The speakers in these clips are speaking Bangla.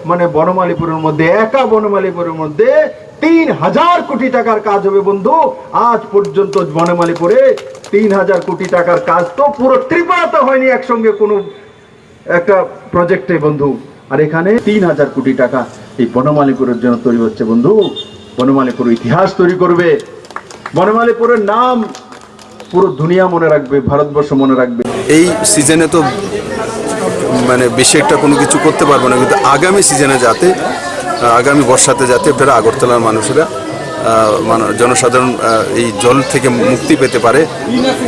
মানে বনমালীপুরের মধ্যে, একা বনমালীপুরের মধ্যে ৩,০০০ কোটি টাকার কাজ হবে বন্ধু। আজ পর্যন্ত বনমালীপুরে ৩,০০০ কোটি টাকার কাজ তো পুরো ত্রিপুরাতে হয়নি একসঙ্গে কোনো একটা প্রজেক্টে বন্ধু। আর এখানে ৩,০০০ কোটি টাকা এই বনমালীপুরের জন্য তৈরি হচ্ছে বন্ধু। বনমালীপুর ইতিহাস তৈরি করবে, বনমালীপুরের নাম পুরো দুনিয়া মনে রাখবে, ভারতবর্ষ মনে রাখবে। এই সিজনে তো মানে বেশি একটা কোনো কিছু করতে পারবো না, কিন্তু আগামী সিজনে যাতে, আগামী বর্ষাতে যাতে আপনারা আগরতলার মানুষেরা জনসাধারণ এই জল থেকে মুক্তি পেতে পারে,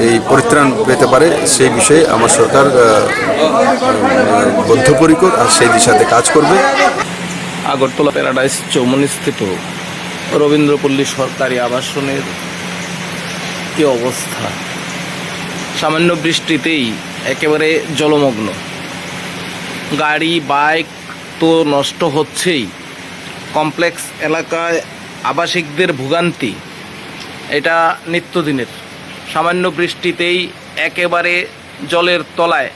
এই পরিত্রাণ পেতে পারে, সেই বিষয়ে আমার সরকার বদ্ধপরিকর আর সেই দিশাতে কাজ করবে। আগরতলা প্যারাডাইস চৌমুহনীস্থিত রবীন্দ্রপল্লী সরকারি আবাসনের কি অবস্থা! সামান্য বৃষ্টিতেই একেবারে জলমগ্ন, গাড়ি বাইক তো নষ্ট হচ্ছেই, কমপ্লেক্স এলাকায় আবাসিকদের ভোগান্তি এটা নিত্যদিনের। সামান্য বৃষ্টিতেই একেবারে জলের তলায়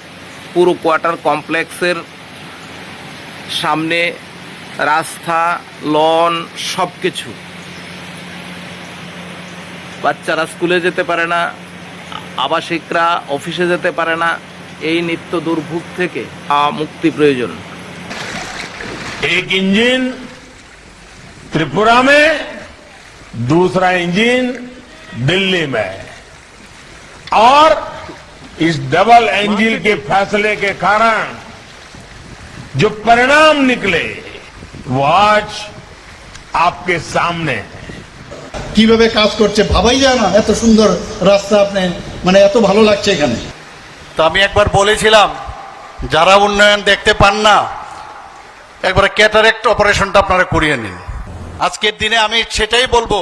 পুরো কোয়ার্টার কমপ্লেক্সের সামনে রাস্তা, লন সব কিছু। বাচ্চারা স্কুলে যেতে পারে না, আবাসিকরা অফিসে যেতে পারে না। এই নিত্য দুর্ভোগ থেকে মুক্তি প্রয়োজন। एक इंजन त्रिपुरा में, दूसरा इंजन दिल्ली में, और इस डबल इंजन के फैसले के कारण जो परिणाम निकले वो आज आपके सामने है। কিভাবে কাজ করছে ভাবাই যায় না। এত সুন্দর রাস্তা, আপনি মানে এত ভালো লাগছে এখানে। তো আমি একবার বলেছিলাম, যারা উন্নয়ন দেখতে পান না, একবার ক্যাটারেক্ট অপারেশনটা আপনারা করিয়ে নিন। আজকের দিনে আমি সেটাই বলবো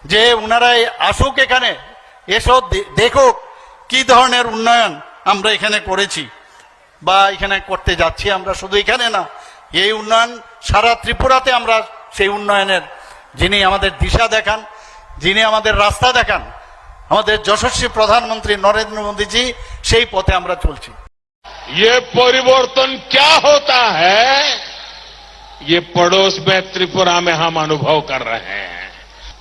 যে ওনারাই আসুক এখানে, এসো দেখুক কি ধরনের উন্নয়ন আমরা এখানে করেছি বা এখানে করতে যাচ্ছি। আমরা শুধু এখানে না, এই উন্নয়ন সারা ত্রিপুরাতে আমরা সেই উন্নয়নের, যিনি আমাদের দিশা দেখান, যিনি আমাদের রাস্তা দেখান, আমাদের যশস্বী প্রধানমন্ত্রী নরেন্দ্র মোদীজি, সেই পথে আমরা চলছি। ये परिवर्तन क्या होता है, ये पड़ोस में त्रिपुरा में हम अनुभव कर रहे हैं।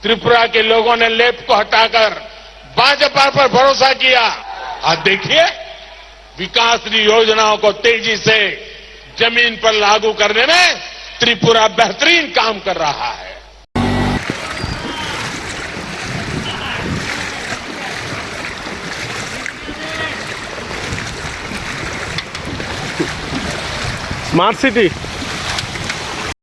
त्रिपुरा के लोगों ने लेप को हटाकर भाजपा पर भरोसा किया। आज देखिए, विकास की योजनाओं को तेजी से जमीन पर लागू करने में त्रिपुरा बेहतरीन काम कर रहा है। Smart city